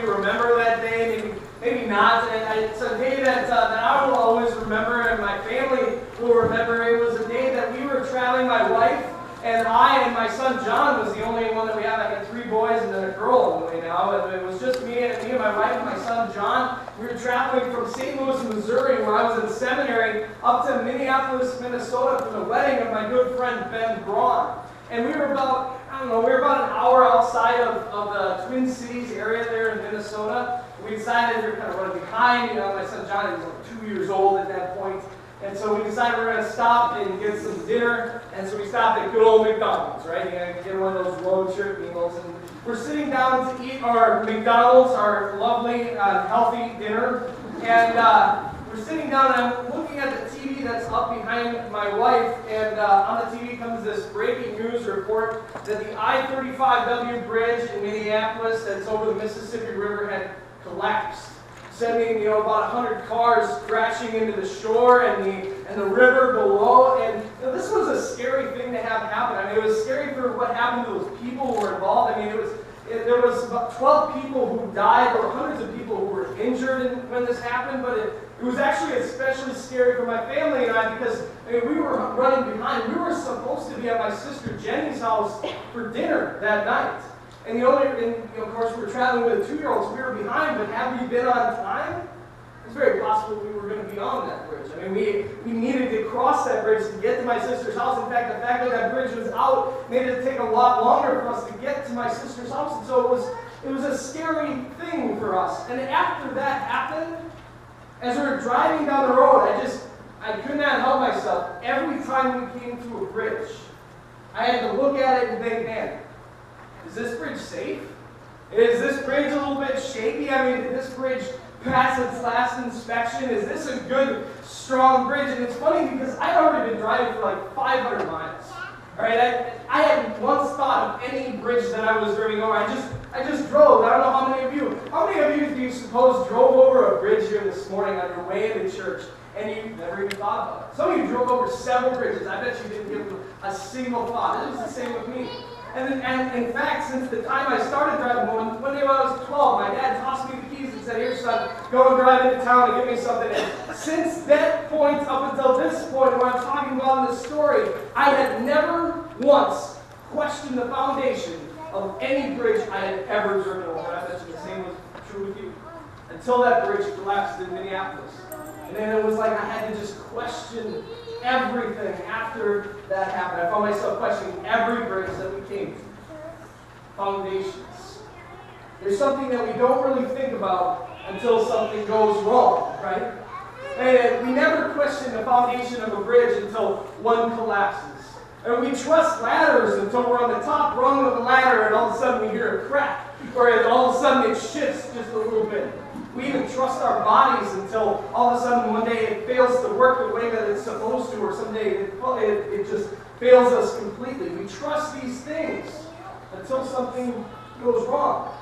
you remember that day, maybe not. And it's a day that I will always remember, and my family will remember. It was a day that we were traveling, my wife and I, and my son John was the only one that we had. I got 3 boys and then a girl on the way now. And it was just me and my wife and my son John. We were traveling from St. Louis, Missouri, where I was in seminary, up to Minneapolis, Minnesota for the wedding of my good friend Ben Braun. And we were about, we were about an hour outside of the Twin Cities area there in Minnesota. We decided we were kind of running behind. My son John was like 2 years old at that point. And so we decided we were going to stop and get some dinner. And so we stopped at good old McDonald's, right? You got to get one of those road trip meals. And we're sitting down to eat our McDonald's, our lovely, healthy dinner. And we're sitting down and I'm looking at the TV that's up behind my wife. And on the TV comes this breaking news report that the I-35W bridge in Minneapolis that's over the Mississippi River had collapsed, sending about 100 cars crashing into the shore and the river below. And this was a scary thing to have happen. I mean, it was scary for what happened to those people who were involved. I mean, there was about 12 people who died. There were hundreds of people who were injured when this happened. But it was actually especially scary for my family and I because we were running behind. We were supposed to be at my sister Jenny's house for dinner that night. And of course, we were traveling with a 2-year-old, so we were behind, but had we been on time, it's very possible we were going to be on that bridge. I mean, we needed to cross that bridge to get to my sister's house. In fact, the fact that that bridge was out made it take a lot longer for us to get to my sister's house. And so it was a scary thing for us. And after that happened, as we were driving down the road, I could not help myself. Every time we came to a bridge, I had to look at it and think, man, is this bridge safe? Is this bridge a little bit shaky? I mean, did this bridge pass its last inspection? Is this a good, strong bridge? And it's funny because I'd already been driving for like 500 miles. All right, I hadn't once thought of any bridge that I was driving over. I just drove. I don't know how many of you do you suppose drove over a bridge here this morning on your way into church and you never even thought about it? Some of you drove over several bridges. I bet you didn't give them a single thought. It was the same with me. And in fact, since the time I started driving, one day when I was 12, my dad tossed me the keys and said, "Here, son, go and drive into town and get me something." And since that point up until this point, where I'm talking about in this story, I had never once questioned the foundation of any bridge I had ever driven over. I bet you the same was true with you. Until that bridge collapsed in Minneapolis. And then it was like I had to just question everything after that happened. I found myself questioning every bridge that we came to. Foundations. There's something that we don't really think about until something goes wrong, right? And we never question the foundation of a bridge until one collapses. And we trust ladders until we're on the top rung of the ladder and all of a sudden we hear a crack. Or all of a sudden it shifts just a little bit. We even trust our bodies until all of a sudden one day it fails to work the way that it's supposed to, or someday it just fails us completely. We trust these things until something goes wrong.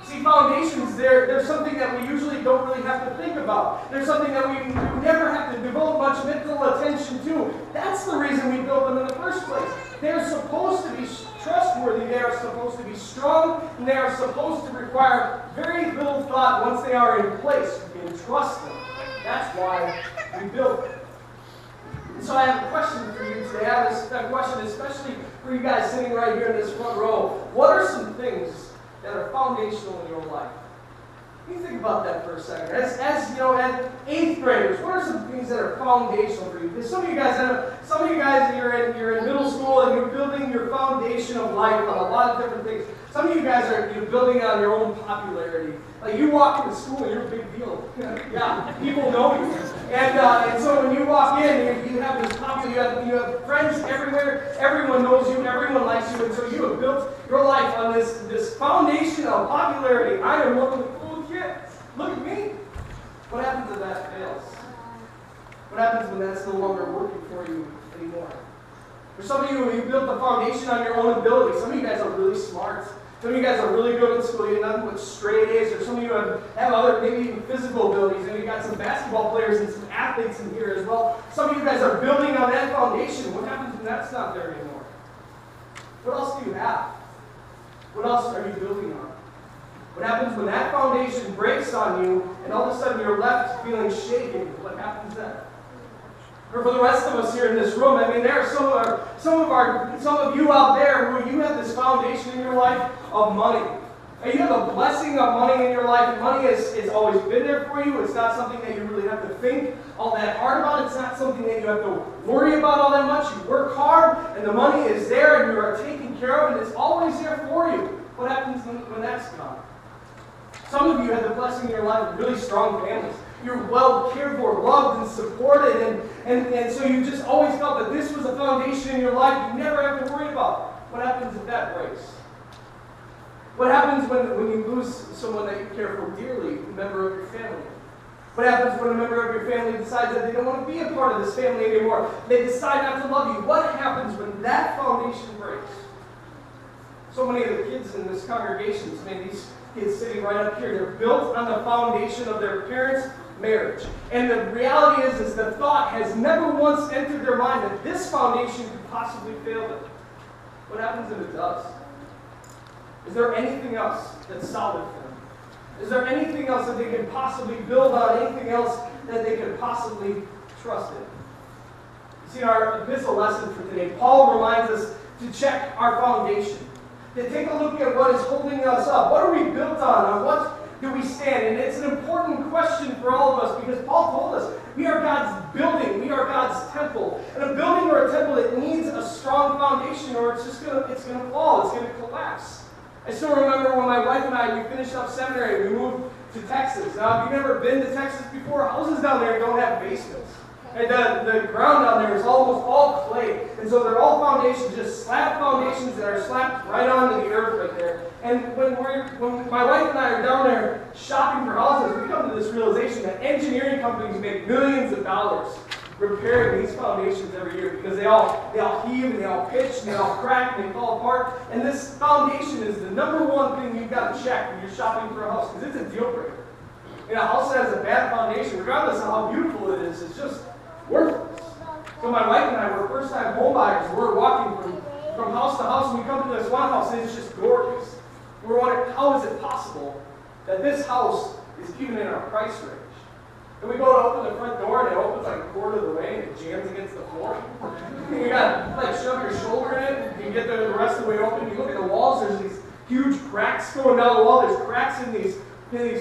See, foundations, they're something that we usually don't really have to think about. They're something that we never have to devote much mental attention to. That's the reason we built them in the first place. They're supposed to be trustworthy, they are supposed to be strong, and they are supposed to require very little thought once they are in place. You can trust them. That's why we built them. And so I have a question for you today. I have a question especially for you guys sitting right here in this front row. What are some things that are foundational in your life? You think about that for a second. As 8th graders, what are some things that are foundational for you? Because some of you guys you're in middle school and you're building your foundation of life on a lot of different things. Some of you guys are building on your own popularity. Like you walk into school and you're a big deal. Yeah, people know you. And so when you walk in, you have this popularity. You have friends everywhere. Everyone knows you. Everyone likes you. And so you have built your life on this foundation of popularity. I am one of the cool kids. Look at me. What happens if that fails? What happens when that's no longer working for you anymore? For some of you, you built the foundation on your own ability. Some of you guys are really smart. Some of you guys are really good in school. You have nothing but straight A's. Or some of you have other, maybe even physical abilities. And you've got some basketball players and some athletes in here as well. Some of you guys are building on that foundation. What happens when that's not there anymore? What else do you have? What else are you building on? What happens when that foundation breaks on you and all of a sudden you're left feeling shaken? What happens then? Or for the rest of us here in this room, I mean, there are some of you out there who you have this foundation in your life of money. And you have a blessing of money in your life, and money has always been there for you. It's not something that you really have to think all that hard about. It's not something that you have to worry about all that much. You work hard, and the money is there, and you are taken care of, and it's always there for you. What happens when that's gone? Some of you have the blessing in your life of really strong families. You're well cared for, loved, and supported, and so you just always felt that this was a foundation in your life you never have to worry about. What happens if that breaks? What happens when you lose someone that you care for dearly, a member of your family? What happens when a member of your family decides that they don't want to be a part of this family anymore? They decide not to love you. What happens when that foundation breaks? So many of the kids in this congregation, these kids sitting right up here, they're built on the foundation of their parents' marriage. And the reality is the thought has never once entered their mind that this foundation could possibly fail them. What happens if it does? Is there anything else that's solid for them? Is there anything else that they can possibly build on, anything else that they could possibly trust in? You see, our epistle lesson for today, Paul reminds us to check our foundation, to take a look at what is holding us up. What are we built on what do we stand? And it's an important question for all of us because Paul told us we are God's building, we are God's temple. And a building or a temple, it needs a strong foundation or it's going to fall, it's going to collapse. I still remember when my wife and I, we finished up seminary, we moved to Texas. Now, if you've never been to Texas before, houses down there don't have basements. And the ground down there is almost all clay. And so they're all foundations, just slab foundations that are slapped right onto the earth right there. And when my wife and I are down there shopping for houses, we come to this realization that engineering companies make millions of dollars repairing these foundations every year because they all heave and they all pitch and they all crack and they fall apart. And this foundation is the number one thing you've got to check when you're shopping for a house because it's a deal breaker. A house that has a bad foundation, regardless of how beautiful it is, it's just worthless. So my wife and I were first-time home buyers. We're walking from house to house and we come to this one house and it's just gorgeous. We're wondering, how is it possible that this house is even in our price range? And we go to open the front door and it opens like a quarter of the way and it jams against the floor. You got to shove your shoulder in it and you get the rest of the way open. You look at the walls, there's these huge cracks going down the wall. There's cracks in these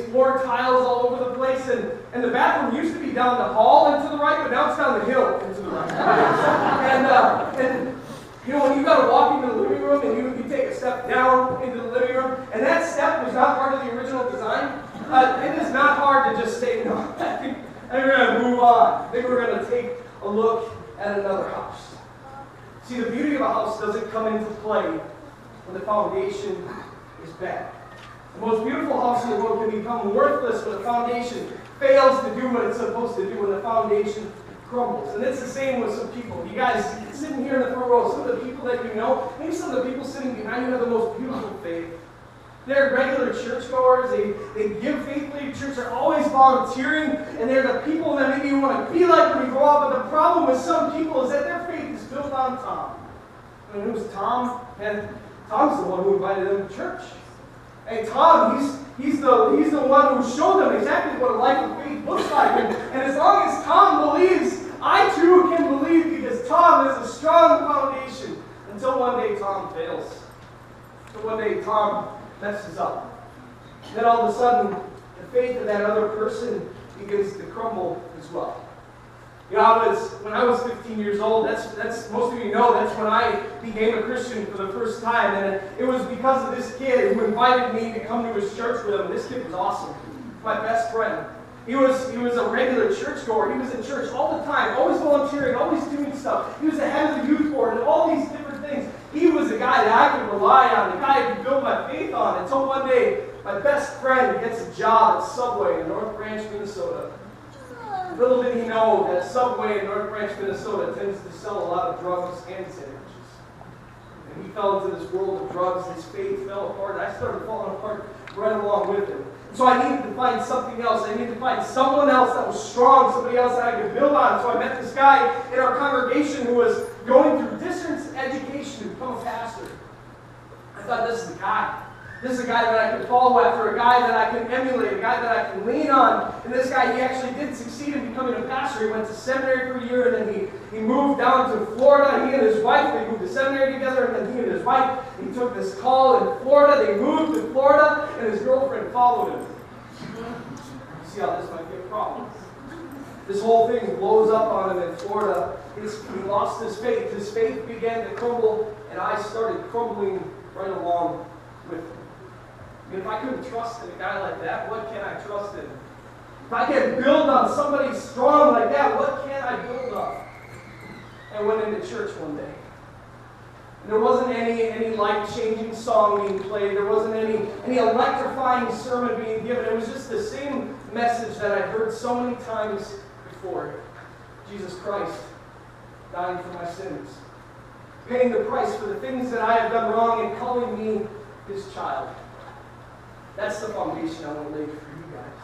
floor tiles all over the place. And the bathroom used to be down the hall and to the right, but now it's down the hill and to the right. and when you got to walk into the living room and you take a step down into the living room, and that step was not part of the original design. It is not hard to just say, no, I think we're going to move on. I think we're going to take a look at another house. See, the beauty of a house doesn't come into play when the foundation is bad. The most beautiful house in the world can become worthless when the foundation fails to do what it's supposed to do, when the foundation crumbles. And it's the same with some people. You guys sitting here in the front row, some of the people that you know, maybe some of the people sitting behind you have the most beautiful faith. They're regular churchgoers. They give faithfully to church. They're always volunteering. And they're the people that maybe you want to be like when you grow up. But the problem with some people is that their faith is built on Tom. And who's Tom? And Tom's the one who invited them to church. Hey, Tom, he's the one who showed them exactly what a life of faith looks like. And as long as Tom believes, I too can believe because Tom has a strong foundation. Until one day Tom fails. Until one day Tom messes up. And then all of a sudden, the faith of that other person begins to crumble as well. When I was 15 years old, that's most of you know, that's when I became a Christian for the first time. And it was because of this kid who invited me to come to his church with him. And this kid was awesome. My best friend. He was a regular churchgoer. He was in church all the time, always volunteering, always doing stuff. He was the head of the youth board and all these different things. He was the guy that I could rely on, the guy I could build my faith on. Until one day, my best friend gets a job at Subway in North Branch, Minnesota. Little did he know that Subway in North Branch, Minnesota tends to sell a lot of drugs and sandwiches. And he fell into this world of drugs. His faith fell apart, and I started falling apart right along with him. So I needed to find something else. I needed to find someone else that was strong, somebody else that I could build on. So I met this guy in our congregation who was going through distance education to become a pastor. I thought, this is the guy. This is a guy that I can follow after, a guy that I can emulate, a guy that I can lean on. And this guy, he actually did succeed in becoming a pastor. He went to seminary for a year, and then he moved down to Florida. He and his wife, they moved to seminary together, and then he and his wife, he took this call in Florida. They moved to Florida, and his girlfriend followed him. You see how this might be a problem. This whole thing blows up on him in Florida. He lost his faith. His faith began to crumble, and I started crumbling right along with him. I mean, if I couldn't trust in a guy like that, what can I trust in? If I can't build on somebody strong like that, what can I build on? I went into church one day. And there wasn't any life-changing song being played. There wasn't any electrifying sermon being given. It was just the same message that I'd heard so many times before. Jesus Christ dying for my sins, paying the price for the things that I have done wrong, and calling me his child. That's the foundation I want to lay for you guys.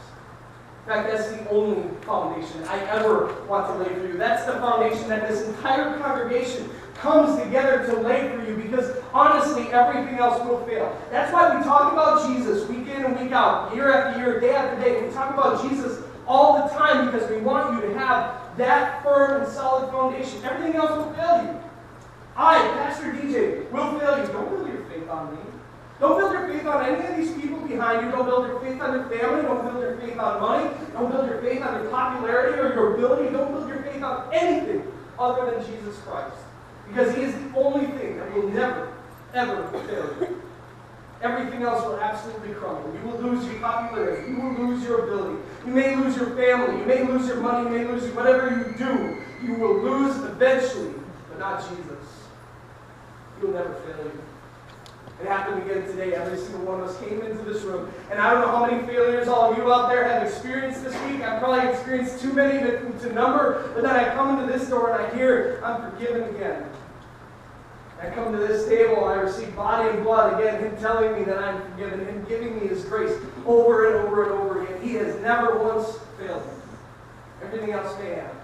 In fact, that's the only foundation I ever want to lay for you. That's the foundation that this entire congregation comes together to lay for you, because honestly, everything else will fail. That's why we talk about Jesus week in and week out, year after year, day after day. We talk about Jesus all the time because we want you to have that firm and solid foundation. Everything else will fail you. I, Pastor DJ, will fail you. Don't build your faith on me. Don't build your faith on any of these people behind you. Don't build your faith on your family. Don't build your faith on money. Don't build your faith on your popularity or your ability. Don't build your faith on anything other than Jesus Christ. Because he is the only thing that will never, ever fail you. Everything else will absolutely crumble. You will lose your popularity. You will lose your ability. You may lose your family. You may lose your money. You may lose whatever you do. You will lose eventually, but not Jesus. He will never fail you. It happened again today. Every single one of us came into this room. And I don't know how many failures all of you out there have experienced this week. I've probably experienced too many to number. But then I come into this door and I hear, I'm forgiven again. I come to this table and I receive body and blood again, him telling me that I'm forgiven, him giving me his grace over and over and over again. He has never once failed me. Everything else may have.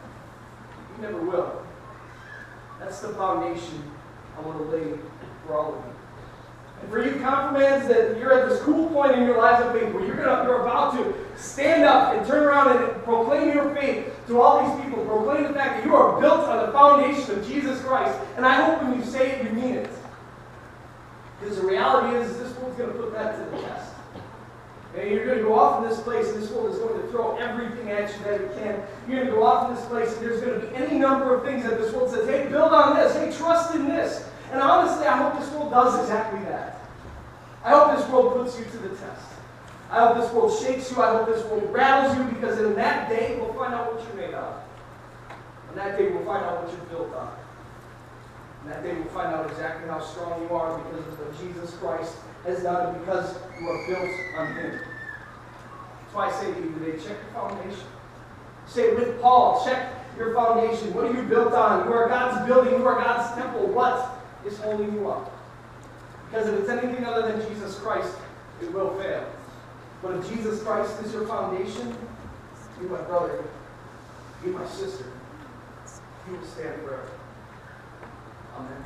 He never will. That's the foundation I want to lay for all of you. And for you confirmands, that you're at this cool point in your lives of faith where you're about to stand up and turn around and proclaim your faith to all these people. Proclaim the fact that you are built on the foundation of Jesus Christ. And I hope when you say it, you mean it. Because the reality is this world's going to put that to the test. And you're going to go off in this place, and this world is going to throw everything at you that it can. You're going to go off in this place, and there's going to be any number of things that this world says, hey, build on this, hey, trust in this. And honestly, I hope this world does exactly that. I hope this world puts you to the test. I hope this world shakes you. I hope this world rattles you, because in that day, we'll find out what you're made of. On that day, we'll find out what you're built on. On that day, we'll find out exactly how strong you are because of what Jesus Christ has done, and because you are built on him. That's why I say to you today, check your foundation. Say with Paul, check your foundation. What are you built on? You are God's building. You are God's temple. What is holding you up? Because if it's anything other than Jesus Christ, it will fail. But if Jesus Christ is your foundation, you, my brother, you, my sister, you will stand forever. Amen.